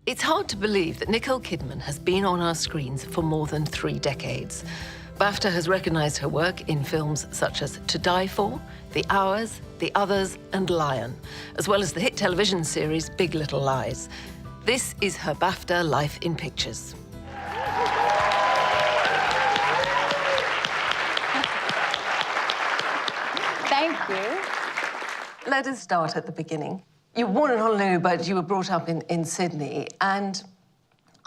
It's hard to believe that Nicole Kidman has been on our screens for more than 3 decades. BAFTA has recognized her work in films such as To Die For, The Hours, The Others, and Lion, as well as the hit television series Big Little Lies. This is her BAFTA Life in Pictures. Thank you. Let us start at the beginning. You were born in Honolulu, but you were brought up in Sydney, and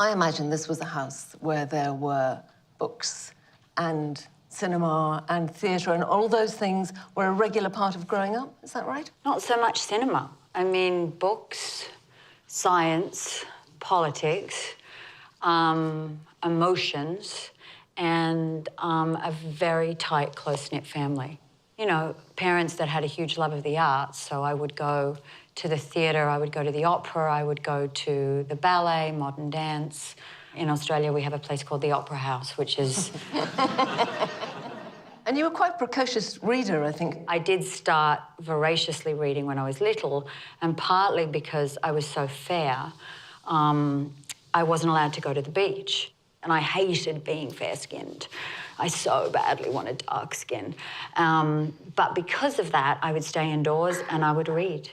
I imagine this was a house where there were books and cinema and theatre, and all those things were a regular part of growing up. Is that right? Not so much cinema. I mean, books, science, politics, emotions, and a very tight, close-knit family. You know, parents that had a huge love of the arts, so I would go to the theatre, I would go to the opera, I would go to the ballet, modern dance. In Australia, we have a place called the Opera House, which is... And you were quite a precocious reader, I think. I did start voraciously reading when I was little, and partly because I was so fair, I wasn't allowed to go to the beach. And I hated being fair-skinned. I so badly wanted dark skin. But because of that, I would stay indoors and I would read.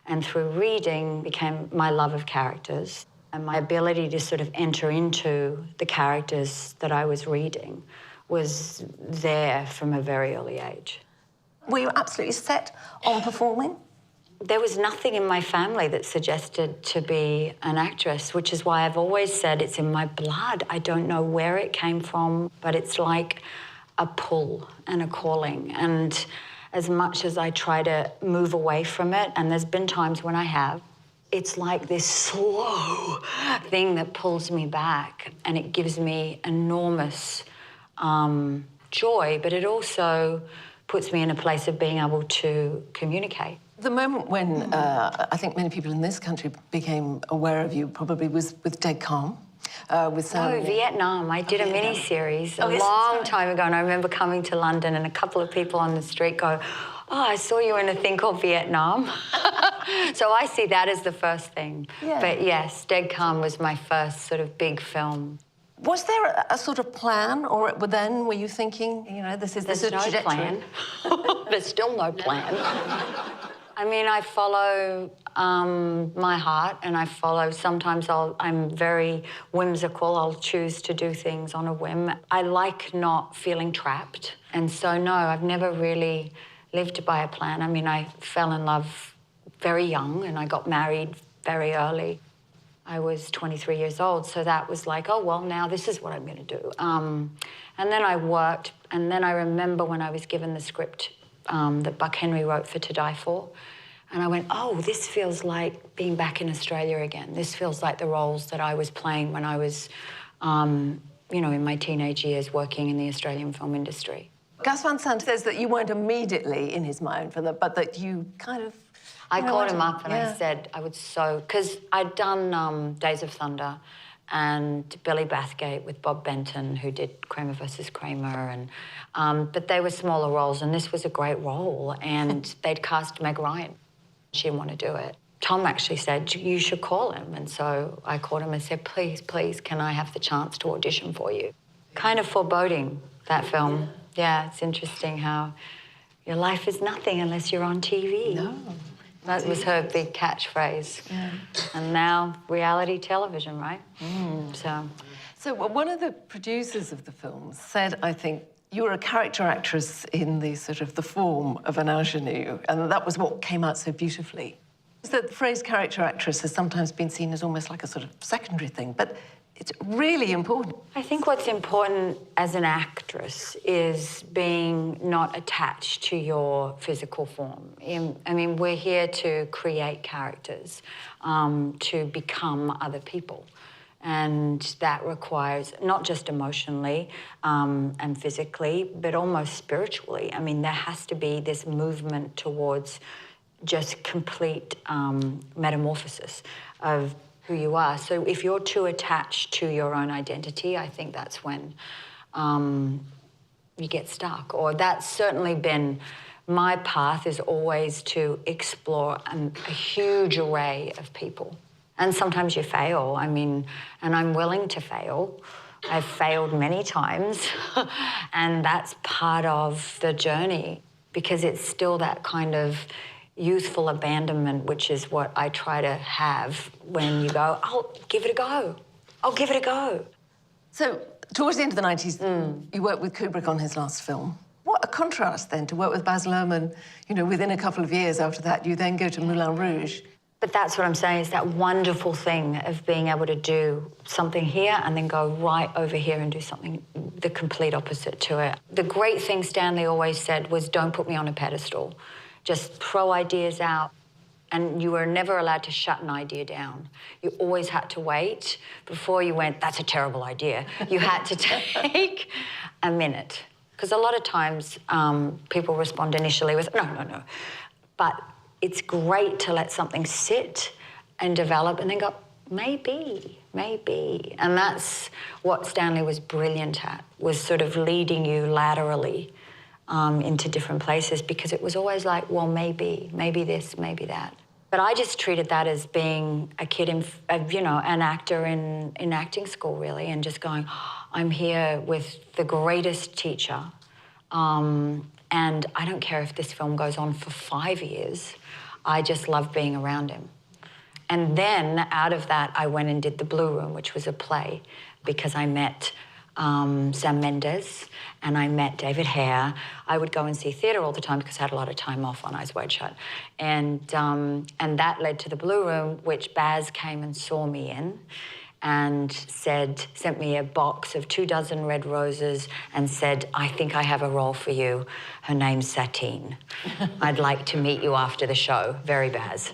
And through reading became my love of characters and my ability to sort of enter into the characters that I was reading was there from a very early age. Were you absolutely set on performing? There was nothing in my family that suggested to be an actress, which is why I've always said it's in my blood. I don't know where it came from, but it's like a pull and a calling. And as much as I try to move away from it, and there's been times when I have, it's like this slow thing that pulls me back, and it gives me enormous joy, but it also puts me in a place of being able to communicate. The moment when I think many people in this country became aware of you probably was with Dead Calm, with Sam. Oh, Vietnam. I did a mini-series a long time ago, and I remember coming to London and a couple of people on the street go, oh, I saw you in a thing called Vietnam. So I see that as the first thing. Yeah. But yes, Dead Calm was my first sort of big film. Was there a sort of plan, or then were you thinking, you know, this is There's no plan. There's still no plan. I mean, I follow my heart, and I follow, sometimes I'm very whimsical. I'll choose to do things on a whim. I like not feeling trapped. And so, no, I've never really lived by a plan. I mean, I fell in love very young, and I got married very early. I was 23 years old, so that was like, oh, well, now this is what I'm going to do. And then I worked, and then I remember when I was given the script that Buck Henry wrote for To Die For, and I went, oh, this feels like being back in Australia again. This feels like the roles that I was playing when I was, you know, in my teenage years working in the Australian film industry. Gus Van Sant says that you weren't immediately in his mind for that, but that you kind of... I called him up and I said I would so... Because I'd done Days of Thunder and Billy Bathgate with Bob Benton, who did Kramer versus Kramer, and but they were smaller roles, and this was a great role, and they'd cast Meg Ryan. She didn't want to do it. Tom actually said, you should call him, and so I called him and said, please, please, can I have the chance to audition for you? Kind of foreboding, that film. Yeah, it's interesting how your life is nothing unless you're on TV. No. That was her big catchphrase. Yeah. And now, reality television, right? So one of the producers of the film said, I think, you were a character actress in the sort of the form of an ingenue, and that was what came out so beautifully. The phrase character actress has sometimes been seen as almost like a sort of secondary thing, but it's really important. I think what's important as an actress is being not attached to your physical form. I mean, we're here to create characters, to become other people. And that requires, not just emotionally and physically, but almost spiritually. I mean, there has to be this movement towards just complete metamorphosis of who you are. So if you're too attached to your own identity, I think that's when you get stuck. Or that's certainly been my path, is always to explore a huge array of people And sometimes you fail, I mean, and I'm willing to fail. I've failed many times, and that's part of the journey, because it's still that kind of youthful abandonment, which is what I try to have when you go, I'll give it a go. I'll give it a go. So, towards the end of the 90s, you worked with Kubrick on his last film. What a contrast, then, to work with Baz Luhrmann. You know, within a couple of years after that, you then go to Moulin Rouge. But that's what I'm saying, is that wonderful thing of being able to do something here and then go right over here and do something the complete opposite to it. The great thing Stanley always said was, don't put me on a pedestal. Just throw ideas out. And you were never allowed to shut an idea down. You always had to wait before you went, that's a terrible idea. You had to take a minute. Because a lot of times people respond initially with, no. But it's great to let something sit and develop and then go, maybe. And that's what Stanley was brilliant at, was sort of leading you laterally into different places, because it was always like, well, maybe this, maybe that. But I just treated that as being a kid, an actor in acting school, really, and just going, I'm here with the greatest teacher, and I don't care if this film goes on for 5 years. I just love being around him. And then out of that, I went and did The Blue Room, which was a play, because I met Sam Mendes and I met David Hare. I would go and see theatre all the time because I had a lot of time off on Eyes Wide Shut. And that led to The Blue Room, which Baz came and saw me in and sent me a box of 24 red roses and said, I think I have a role for you. Her name's Satine. I'd like to meet you after the show. Very Baz.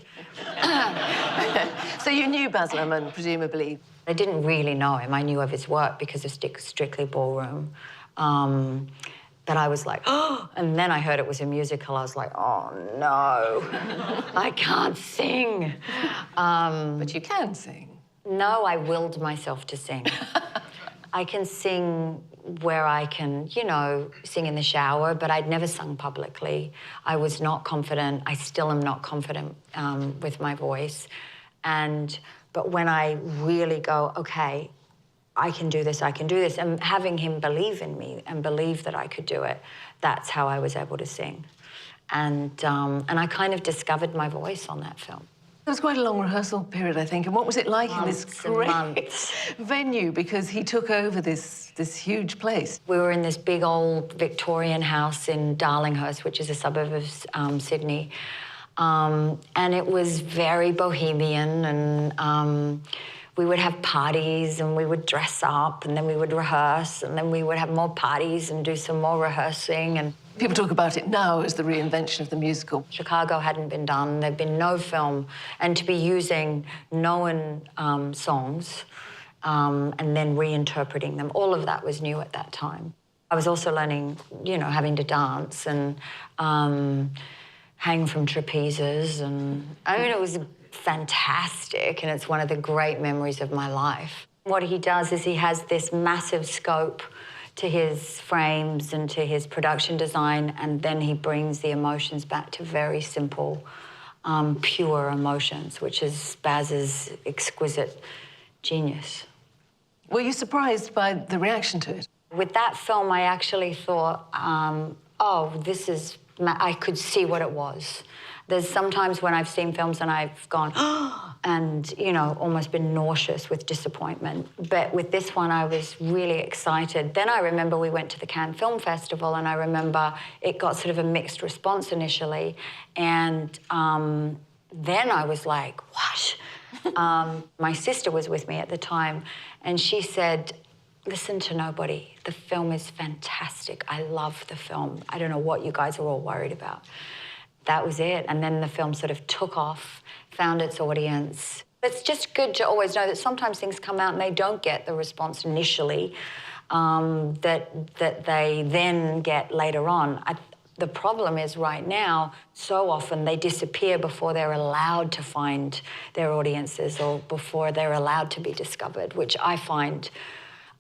So you knew Baz Luhrmann, presumably? I didn't really know him. I knew of his work because of Strictly Ballroom. But I was like, oh, and then I heard it was a musical. I was like, oh, no, I can't sing. But you can sing. No, I willed myself to sing. I can sing where I can, sing in the shower, but I'd never sung publicly. I was not confident. I still am not confident with my voice. But when I really go, okay, I can do this, and having him believe in me and believe that I could do it, that's how I was able to sing. And I kind of discovered my voice on that film. There was quite a long rehearsal period, I think. And what was it like in this great venue? Because he took over this huge place. We were in this big old Victorian house in Darlinghurst, which is a suburb of Sydney. And it was very bohemian, and we would have parties and we would dress up and then we would rehearse and then we would have more parties and do some more rehearsing. And people talk about it now as the reinvention of the musical. Chicago hadn't been done. There'd been no film. And to be using known songs and then reinterpreting them, all of that was new at that time. I was also learning, having to dance and hang from trapezes. And I mean, it was fantastic, and it's one of the great memories of my life. What he does is he has this massive scope to his frames and to his production design, and then he brings the emotions back to very simple, pure emotions, which is Baz's exquisite genius. Were you surprised by the reaction to it? With that film, I actually thought, I could see what it was. There's sometimes when I've seen films and I've gone, oh, and, almost been nauseous with disappointment. But with this one, I was really excited. Then I remember we went to the Cannes Film Festival, and I remember it got sort of a mixed response initially. And then I was like, what? My sister was with me at the time, and she said, listen to nobody. The film is fantastic. I love the film. I don't know what you guys are all worried about. That was it. And then the film sort of took off, found its audience. It's just good to always know that sometimes things come out and they don't get the response initially that they then get later on. The problem is right now, so often they disappear before they're allowed to find their audiences or before they're allowed to be discovered, which I find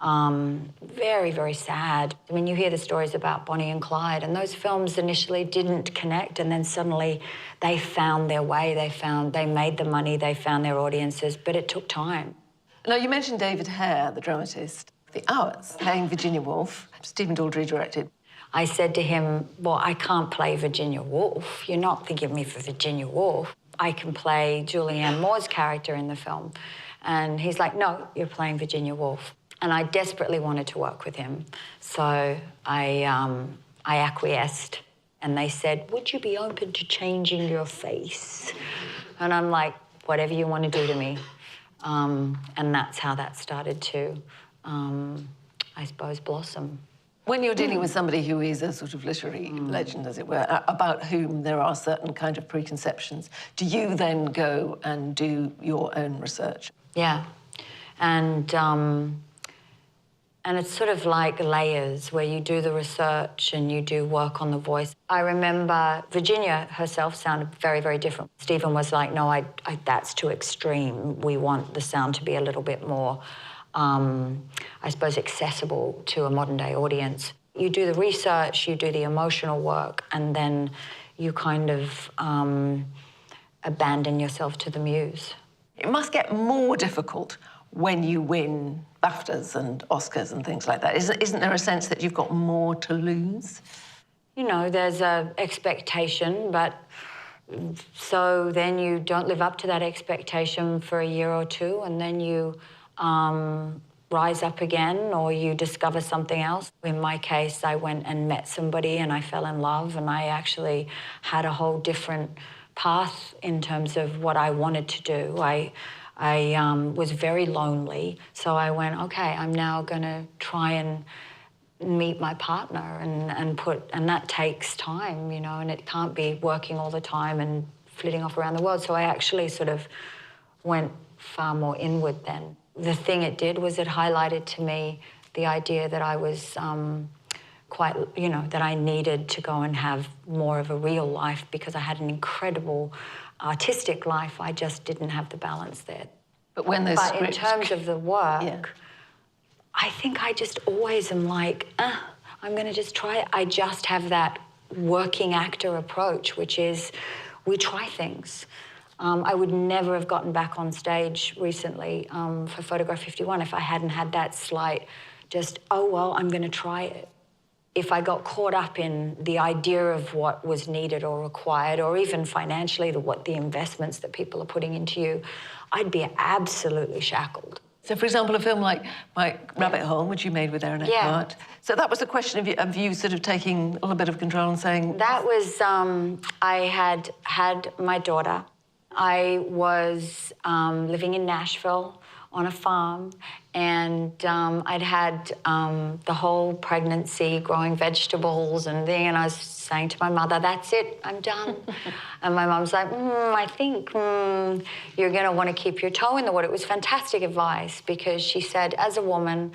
Very, very sad. I mean, you hear the stories about Bonnie and Clyde, and those films initially didn't connect, and then suddenly they found their way, they made the money, they found their audiences, but it took time. Now, you mentioned David Hare, the dramatist. The Hours, playing Virginia Woolf, Stephen Daldry directed. I said to him, well, I can't play Virginia Woolf. You're not thinking of me for Virginia Woolf. I can play Julianne Moore's character in the film. And he's like, no, you're playing Virginia Woolf. And I desperately wanted to work with him. So I acquiesced. And they said, would you be open to changing your face? And I'm like, whatever you want to do to me. And that's how that started to, I suppose, blossom. When you're dealing with somebody who is a sort of literary legend, as it were, about whom there are certain kind of preconceptions, do you then go and do your own research? Yeah. And it's sort of like layers where you do the research and you do work on the voice. I remember Virginia herself sounded very, very different. Stephen was like, no, that's too extreme. We want the sound to be a little bit more, I suppose, accessible to a modern-day audience. You do the research, you do the emotional work, and then you kind of abandon yourself to the muse. It must get more difficult when you win BAFTAs and Oscars and things like that. Isn't there a sense that you've got more to lose? You know, there's an expectation, but so then you don't live up to that expectation for a year or two, and then you rise up again, or you discover something else. In my case, I went and met somebody and I fell in love, and I actually had a whole different path in terms of what I wanted to do. I was very lonely, so I went, okay, I'm now going to try and meet my partner, and that takes time, you know, and it can't be working all the time and flitting off around the world. So I actually sort of went far more inward then. The thing it did was it highlighted to me the idea that I was quite, you know, that I needed to go and have more of a real life because I had an incredible artistic life. I just didn't have the balance there. But when those But in terms of the work, yeah. I think I just always am like, I'm going to just try it. I just have that working actor approach, which is we try things. I would never have gotten back on stage recently for Photograph 51 if I hadn't had that slight just, oh, well, I'm going to try it. If I got caught up in the idea of what was needed or required, or even financially, what the investments that people are putting into you, I'd be absolutely shackled. So, for example, a film like Rabbit Hole, which you made with Aaron Eckhart. So that was a question of you sort of taking a little bit of control and saying... That was, I had my daughter. I was living in Nashville on a farm, and I'd had the whole pregnancy, growing vegetables and thing, and I was saying to my mother, that's it, I'm done. And my mum's like, I think you're going to want to keep your toe in the water. It was fantastic advice, because she said, as a woman,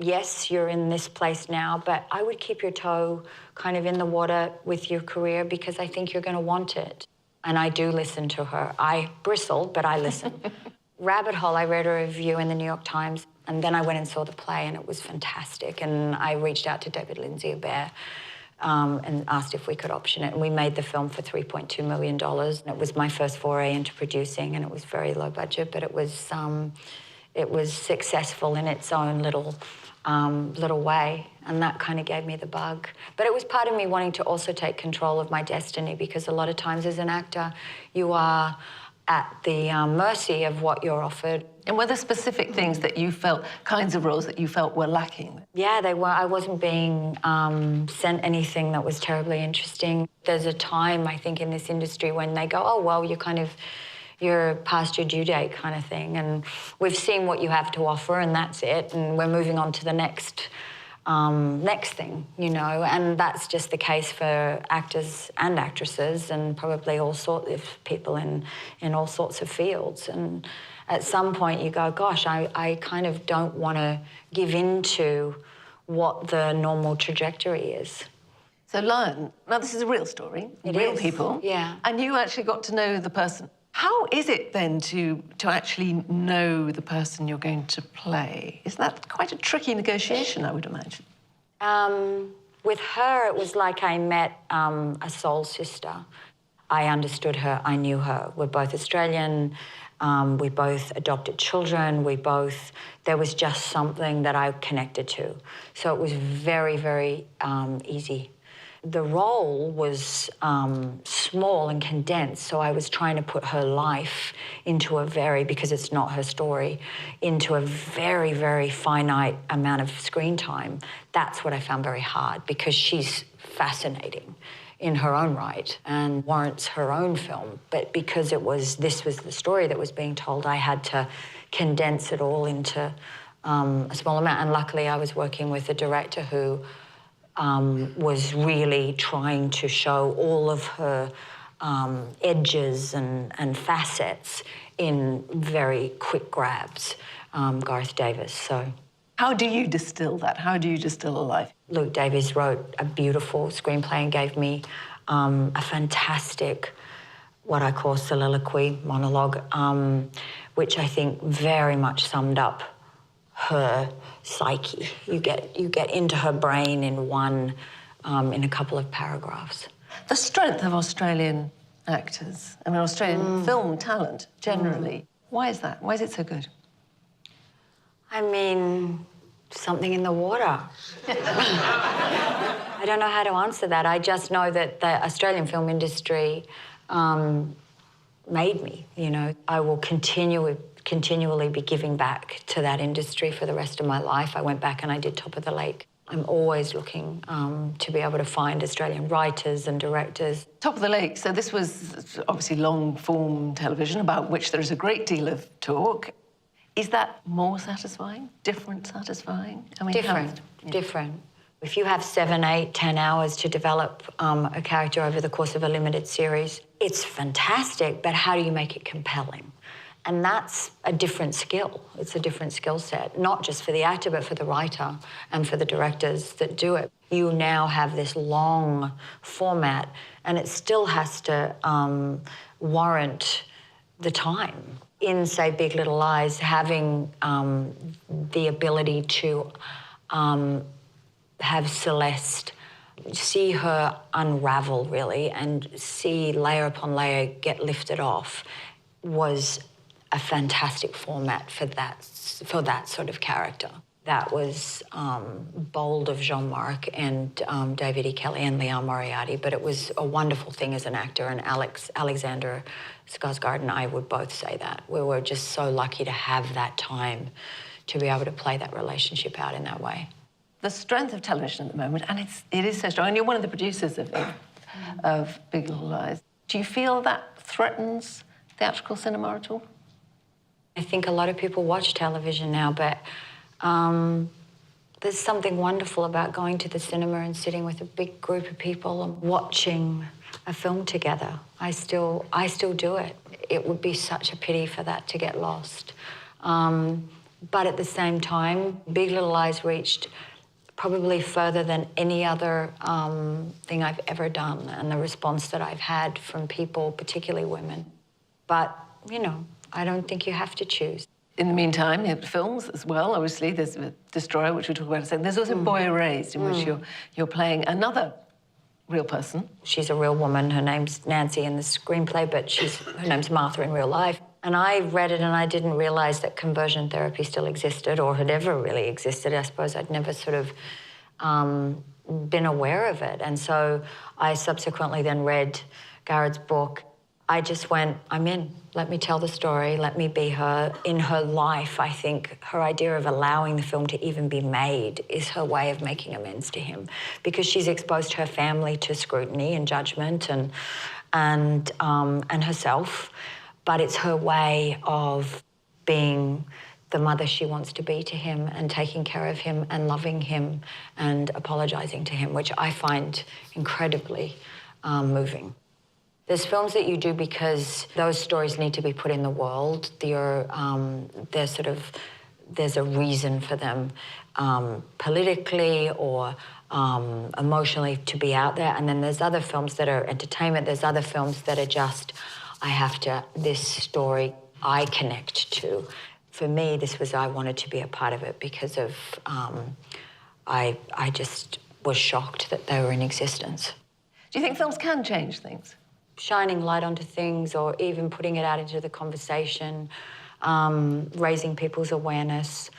yes, you're in this place now, but I would keep your toe kind of in the water with your career, because I think you're going to want it. And I do listen to her. I bristle, but I listen. Rabbit Hole, I read a review in the New York Times, and then I went and saw the play, and it was fantastic. And I reached out to David Lindsay-Abaire and asked if we could option it. And we made the film for $3.2 million. And it was my first foray into producing, and it was very low budget, but it was successful in its own little way, and that kind of gave me the bug. But it was part of me wanting to also take control of my destiny, because a lot of times as an actor, you are at the mercy of what you're offered. And were there specific things that you felt, kinds of roles that you felt were lacking? Yeah, they were. I wasn't being sent anything that was terribly interesting. There's a time, I think, in this industry when they go, oh, well, you're past your due date kind of thing, and we've seen what you have to offer, and that's it, and we're moving on to the next thing, you know, and that's just the case for actors and actresses, and probably all sorts of people in all sorts of fields. And at some point you go, gosh, I kind of don't want to give in to what the normal trajectory is. So Lion, now this is a real story, It real is, people. yeah. And you actually got to know the person. How is it then to actually know the person you're going to play? Is that quite a tricky negotiation, I would imagine? With her, it was like I met a soul sister. I understood her, I knew her. We're both Australian, we both adopted children, there was just something that I connected to. So it was very, very easy. The role was small and condensed, so I was trying to put her life into because it's not her story, into a very, very finite amount of screen time. That's what I found very hard, because she's fascinating in her own right and warrants her own film. But because this was the story that was being told, I had to condense it all into a small amount. And luckily I was working with a director who was really trying to show all of her edges and facets in very quick grabs, Gareth Davis. So, how do you distill that? How do you distill a life? Luke Davies wrote a beautiful screenplay and gave me a fantastic, what I call soliloquy, monologue, which I think very much summed up her psyche. You get into her brain in a couple of paragraphs. The strength of Australian actors, I mean, Australian film talent generally. Why is that? Why is it so good? I mean, something in the water. I don't know how to answer that. I just know that the Australian film industry made me, you know. I will continually be giving back to that industry for the rest of my life. I went back and I did Top of the Lake. I'm always looking to be able to find Australian writers and directors. Top of the Lake, so this was obviously long-form television about which there is a great deal of talk. Is that more satisfying? Different satisfying? I mean, Different. If you have 7, 8, 10 hours to develop a character over the course of a limited series, it's fantastic, but how do you make it compelling? And that's a different skill. It's a different skill set, not just for the actor, but for the writer and for the directors that do it. You now have this long format, and it still has to warrant the time. In, say, Big Little Lies, having the ability to have Celeste, see her unravel, really, and see layer upon layer get lifted off was a fantastic format for that sort of character. That was bold of Jean-Marc and David E. Kelly and Leon Moriarty, but it was a wonderful thing as an actor, and Alexander Skarsgård and I would both say that. We were just so lucky to have that time to be able to play that relationship out in that way. The strength of television at the moment, and it is so strong, and you're one of the producers of Big Little Lies. Do you feel that threatens theatrical cinema at all? I think a lot of people watch television now, but there's something wonderful about going to the cinema and sitting with a big group of people and watching a film together. I still do it. It would be such a pity for that to get lost. But at the same time, Big Little Lies reached probably further than any other thing I've ever done, and the response that I've had from people, particularly women. But, you know, I don't think you have to choose. In the meantime, you have films as well. Obviously, there's Destroyer, which we'll talk about in a second. There's also Boy Erased, in which you're playing another real person. She's a real woman. Her name's Nancy in the screenplay, but her name's Martha in real life. And I read it and I didn't realise that conversion therapy still existed or had ever really existed. I suppose I'd never sort of been aware of it. And so I subsequently then read Garrett's book. I just went, I'm in. Let me tell the story. Let me be her. In her life, I think her idea of allowing the film to even be made is her way of making amends to him, because she's exposed her family to scrutiny and judgment and herself. But it's her way of being the mother she wants to be to him and taking care of him and loving him and apologising to him, which I find incredibly moving. There's films that you do because those stories need to be put in the world. There's a reason for them politically or emotionally to be out there. And then there's other films that are entertainment. There's other films that are just, this story I connect to. For me, I wanted to be a part of it because of, I just was shocked that they were in existence. Do you think films can change things? Shining light onto things, or even putting it out into the conversation, raising people's awareness.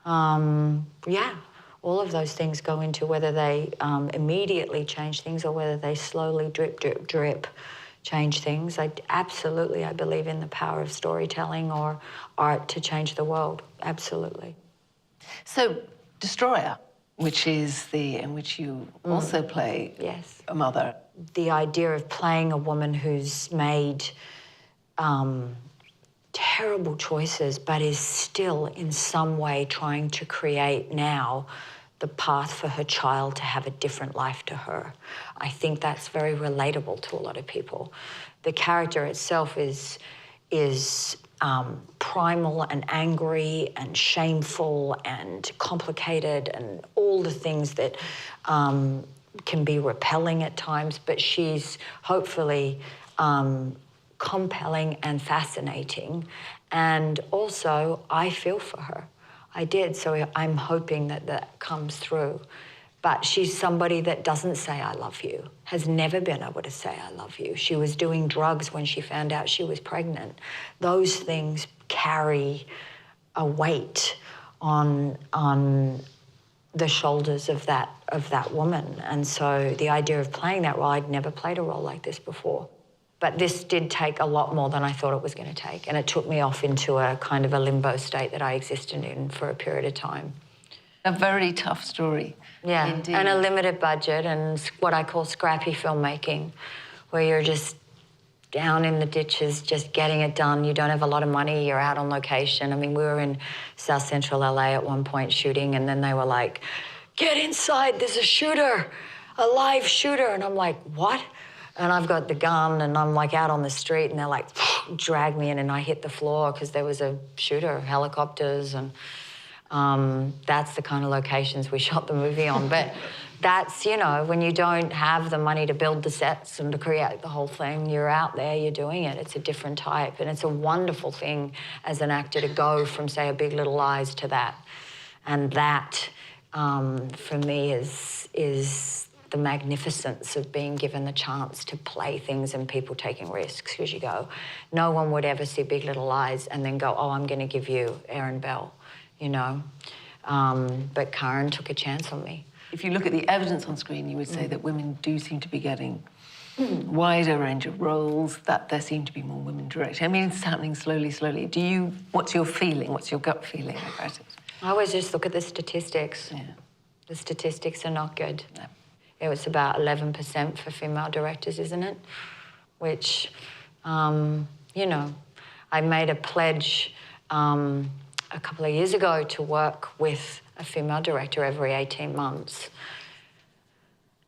Yeah, all of those things go into whether they immediately change things or whether they slowly drip, drip, drip change things. I believe in the power of storytelling or art to change the world. Absolutely. So, Destroyer, which is in which you also play a mother. The idea of playing a woman who's made terrible choices, but is still in some way trying to create now the path for her child to have a different life to her. I think that's very relatable to a lot of people. The character itself is primal and angry and shameful and complicated and all the things that can be repelling at times, but she's hopefully compelling and fascinating. And also, I feel for her. I did, so I'm hoping that that comes through. But she's somebody that doesn't say, I love you, has never been able to say, I love you. She was doing drugs when she found out she was pregnant. Those things carry a weight on the shoulders of that woman. And so the idea of playing that role, I'd never played a role like this before. But this did take a lot more than I thought it was going to take. And it took me off into a kind of a limbo state that I existed in for a period of time. A very tough story. Yeah, indeed. And a limited budget and what I call scrappy filmmaking, where you're just down in the ditches, just getting it done. You don't have a lot of money, you're out on location. I mean, we were in South Central LA at one point shooting, and then they were like, get inside, there's a shooter, a live shooter. And I'm like, what? And I've got the gun, and I'm like out on the street, and they're like, drag me in, and I hit the floor because there was a shooter, helicopters, and that's the kind of locations we shot the movie on. But that's, you know, when you don't have the money to build the sets and to create the whole thing, you're out there, you're doing it. It's a different type, and it's a wonderful thing as an actor to go from, say, A Big Little Lies to that. And that, for me, is the magnificence of being given the chance to play things and people taking risks. Because you go, no one would ever see Big Little Lies and then go, oh, I'm going to give you Aaron Bell, you know. But Karen took a chance on me. If you look at the evidence on screen, you would say that women do seem to be getting wider range of roles, that there seem to be more women directing. I mean, it's happening slowly, slowly. What's your feeling? What's your gut feeling about it? I always just look at the statistics. Yeah. The statistics are not good. No. It was about 11% for female directors, isn't it? Which, you know, I made a pledge a couple of years ago to work with a female director every 18 months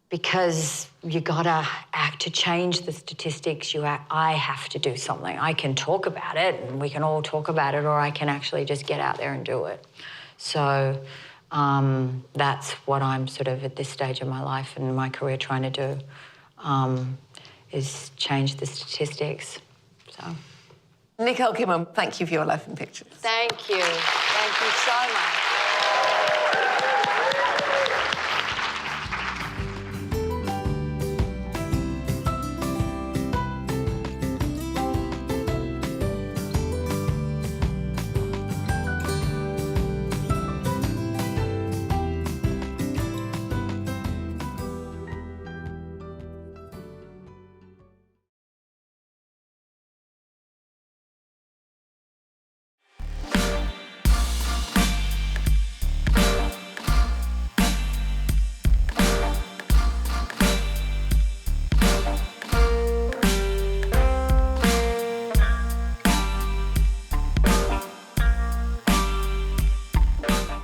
because you gotta act to change the statistics. I have to do something. I can talk about it and we can all talk about it, or I can actually just get out there and do it. So that's what I'm sort of at this stage of my life and my career trying to do, is change the statistics. So, Nicole Kidman, thank you for your Life in Pictures. Thank you. Thank you so much.